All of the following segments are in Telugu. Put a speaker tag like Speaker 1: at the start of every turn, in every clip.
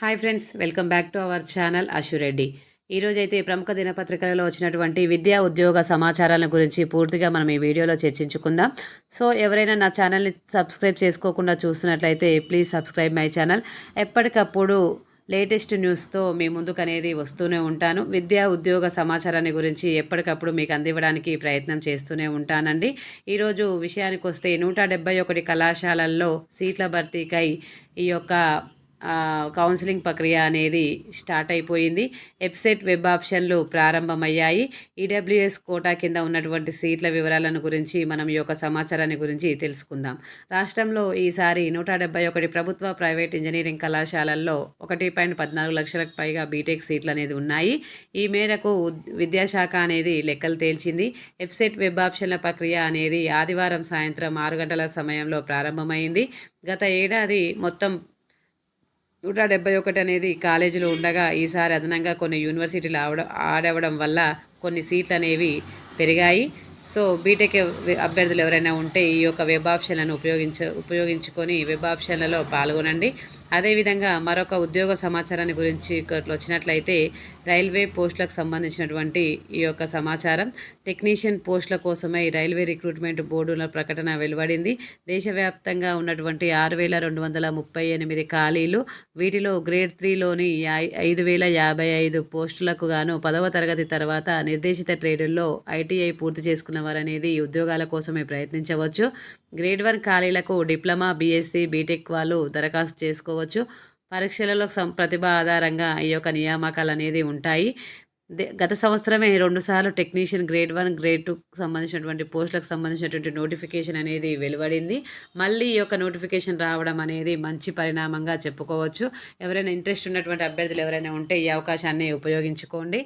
Speaker 1: Hi friends, welcome back to our channel Ashu Reddy. ఈరోజైతే ప్రముఖ దినపత్రికలలో వచ్చినటువంటి విద్యా ఉద్యోగ సమాచారాల గురించి పూర్తిగా మనం ఈ వీడియోలో చర్చించుకుందాం. సో ఎవరైనా నా ఛానల్ని సబ్స్క్రైబ్ చేసుకోకుండా చూస్తున్నట్లయితే ప్లీజ్ సబ్స్క్రైబ్ మై ఛానల్. ఎప్పటికప్పుడు లేటెస్ట్ న్యూస్తో మీ ముందుకు అనేది వస్తూనే ఉంటాను. విద్యా ఉద్యోగ సమాచారాన్ని గురించి ఎప్పటికప్పుడు మీకు అందివ్వడానికి ప్రయత్నం చేస్తూనే ఉంటానండి. ఈరోజు విషయానికి వస్తే 171 కళాశాలల్లో సీట్ల భర్తీకై ఈ యొక్క కౌన్సిలింగ్ ప్రక్రియ అనేది స్టార్ట్ అయిపోయింది. వెబ్సైట్ వెబ్ ఆప్షన్లు ప్రారంభమయ్యాయి. ఈడబ్ల్యూఎస్ కోటా కింద ఉన్నటువంటి సీట్ల వివరాలను గురించి మనం ఈ యొక్క సమాచారాన్ని గురించి తెలుసుకుందాం. రాష్ట్రంలో ఈసారి 171 ప్రభుత్వ ప్రైవేట్ ఇంజనీరింగ్ కళాశాలల్లో 1.14 లక్షలకు పైగా బీటెక్ సీట్లు అనేది ఉన్నాయి. ఈ మేరకు విద్యాశాఖ అనేది లెక్కలు తేల్చింది. వెబ్సైట్ వెబ్ ఆప్షన్ల ప్రక్రియ అనేది ఆదివారం సాయంత్రం 6 గంటల సమయంలో ప్రారంభమైంది. గత ఏడాది మొత్తం 171 అనేది కాలేజీలు ఉండగా ఈసారి అదనంగా కొన్ని యూనివర్సిటీలు ఆడవడం వల్ల కొన్ని సీట్లు అనేవి పెరిగాయి. సో బీటెక్ అభ్యర్థులు ఎవరైనా ఉంటే ఈ యొక్క వెబ్ ఆప్షన్లను ఉపయోగించుకొని వెబ్ ఆప్షన్లలో పాల్గొనండి. అదేవిధంగా మరొక ఉద్యోగ సమాచారాన్ని గురించి వచ్చినట్లయితే రైల్వే పోస్టులకు సంబంధించినటువంటి ఈ యొక్క సమాచారం. టెక్నీషియన్ పోస్టుల కోసమై రైల్వే రిక్రూట్మెంట్ బోర్డుల ప్రకటన వెలువడింది. దేశవ్యాప్తంగా ఉన్నటువంటి 6,238 ఖాళీలు. వీటిలో గ్రేడ్ 3లోని 5,055 పోస్టులకు గాను 10వ తరగతి తర్వాత నిర్దేశిత ట్రేడుల్లో ఐటీఐ పూర్తి చేసుకున్న వారనేది ఉద్యోగాల కోసమే ప్రయత్నించవచ్చు. గ్రేడ్ 1 ఖాళీలకు డిప్లొమా, బీఎస్సీ, బీటెక్ వాళ్ళు దరఖాస్తు చేసుకోవచ్చు. పరీక్షలలో ప్రతిభ ఆధారంగా ఈ యొక్క నియామకాలు అనేది ఉంటాయి. గత సంవత్సరమే 2 సార్లు టెక్నీషియన్ గ్రేడ్ 1, గ్రేడ్ 2కు సంబంధించినటువంటి పోస్టులకు సంబంధించినటువంటి నోటిఫికేషన్ అనేది వెలువడింది. మళ్ళీ ఈ యొక్క నోటిఫికేషన్ రావడం అనేది మంచి పరిణామంగా చెప్పుకోవచ్చు. ఎవరైనా ఇంట్రెస్ట్ ఉన్నటువంటి అభ్యర్థులు ఎవరైనా ఉంటే ఈ అవకాశాన్ని ఉపయోగించుకోండి.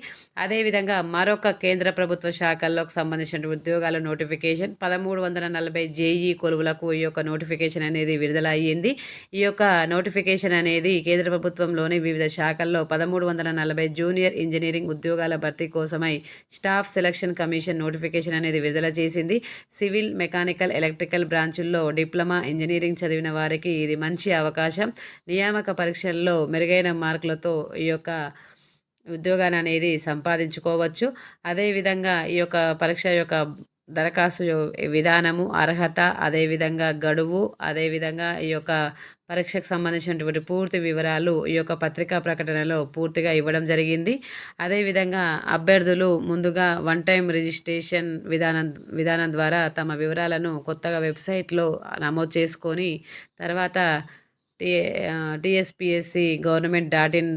Speaker 1: అదేవిధంగా మరొక కేంద్ర ప్రభుత్వ శాఖల్లోకి సంబంధించిన ఉద్యోగాల నోటిఫికేషన్ 1340 జేఈ కొలువులకు ఈ యొక్క నోటిఫికేషన్ అనేది విడుదల అయ్యింది. ఈ యొక్క నోటిఫికేషన్ అనేది కేంద్ర ప్రభుత్వంలోని వివిధ శాఖల్లో 1340 జూనియర్ ఇంజనీరింగ్ ఉద్యోగాల భర్తీ కోసమై స్టాఫ్ సెలక్షన్ కమిషన్ నోటిఫికేషన్ అనేది విడుదల చేసింది. సివిల్, మెకానికల్, ఎలక్ట్రికల్ బ్రాంచుల్లో డిప్లొమా ఇంజనీరింగ్ చదివిన వారికి ఇది మంచి అవకాశం. నియామక పరీక్షల్లో మెరుగైన మార్కులతో ఈ యొక్క ఉద్యోగాన్ని అనేది సంపాదించుకోవచ్చు. అదేవిధంగా ఈ యొక్క పరీక్ష యొక్క దరఖాస్తు విధానము, అర్హత, అదేవిధంగా గడువు, అదేవిధంగా ఈ యొక్క పరీక్షకు సంబంధించినటువంటి పూర్తి వివరాలు ఈ యొక్క పత్రికా ప్రకటనలో పూర్తిగా ఇవ్వడం జరిగింది. అదేవిధంగా అభ్యర్థులు ముందుగా 1 టైం రిజిస్ట్రేషన్ విధానం ద్వారా తమ వివరాలను కొత్తగా వెబ్సైట్లో నమోదు చేసుకొని తర్వాత TSPSC Government.in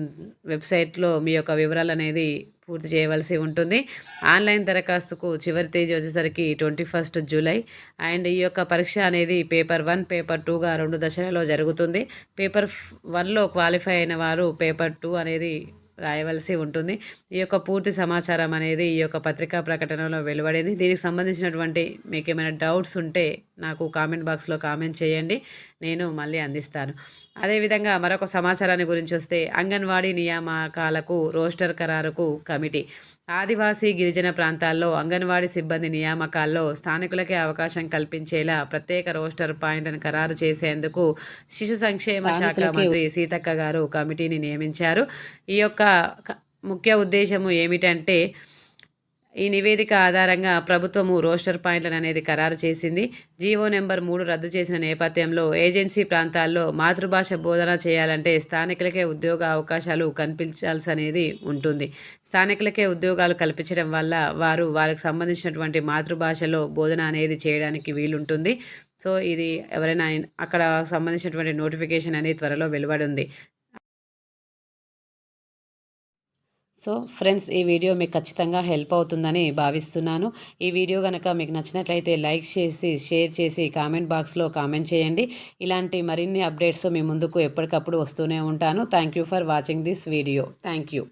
Speaker 1: వెబ్సైట్లో మీ యొక్క వివరాలు అనేది పూర్తి చేయవలసి ఉంటుంది. ఆన్లైన్ దరఖాస్తుకు చివరి తేదీ వచ్చేసరికి 21 జూలై. అండ్ ఈ యొక్క పరీక్ష అనేది పేపర్ 1, పేపర్ 2గా 2 దశలలో జరుగుతుంది. పేపర్ 1లో క్వాలిఫై అయిన వారు పేపర్ 2 అనేది రాయవలసి ఉంటుంది. ఈ యొక్క పూర్తి సమాచారం అనేది ఈ యొక్క పత్రికా ప్రకటనలో వెలువడింది. దీనికి సంబంధించినటువంటి మీకు ఏమైనా డౌట్స్ ఉంటే నాకు కామెంట్ బాక్స్లో కామెంట్ చేయండి, నేను మళ్ళీ అందిస్తాను. అదేవిధంగా మరొక సమాచారాన్ని గురించి వస్తే అంగన్వాడీ నియామకాలకు రోస్టర్ ఖరారుకు కమిటీ. ఆదివాసీ గిరిజన ప్రాంతాల్లో అంగన్వాడీ సిబ్బంది నియామకాల్లో స్థానికులకే అవకాశం కల్పించేలా ప్రత్యేక రోస్టర్ పాయింట్ను ఖరారు చేసేందుకు శిశు సంక్షేమ శాఖ మంత్రి సీతక్క గారు కమిటీని నియమించారు. ఈ యొక్క ముఖ్య ఉద్దేశము ఏమిటంటే ఈ నివేదిక ఆధారంగా ప్రభుత్వము రోస్టర్ పాయింట్లను అనేది ఖరారు చేసింది. జీవో నెంబర్ 3 రద్దు చేసిన నేపథ్యంలో ఏజెన్సీ ప్రాంతాల్లో మాతృభాష బోధన చేయాలంటే స్థానికులకే ఉద్యోగ అవకాశాలు కల్పించాల్సి అనేది ఉంటుంది. స్థానికులకే ఉద్యోగాలు కల్పించడం వల్ల వారికి సంబంధించినటువంటి మాతృభాషలో బోధన అనేది చేయడానికి వీలుంటుంది. సో ఇది ఎవరైనా అక్కడ సంబంధించినటువంటి నోటిఫికేషన్ అనేది త్వరలో వెలువడుంది. సో ఫ్రెండ్స్, ఈ వీడియో మీకు ఖచ్చితంగా హెల్ప్ అవుతుందని భావిస్తున్నాను. ఈ వీడియో కనుక మీకు నచ్చినట్లయితే లైక్ చేసి, షేర్ చేసి, కామెంట్ బాక్స్లో కామెంట్ చేయండి. ఇలాంటి మరిన్ని అప్డేట్స్ మీ ముందుకు ఎప్పటికప్పుడు వస్తూనే ఉంటాను. Thank you for watching this video. Thank you.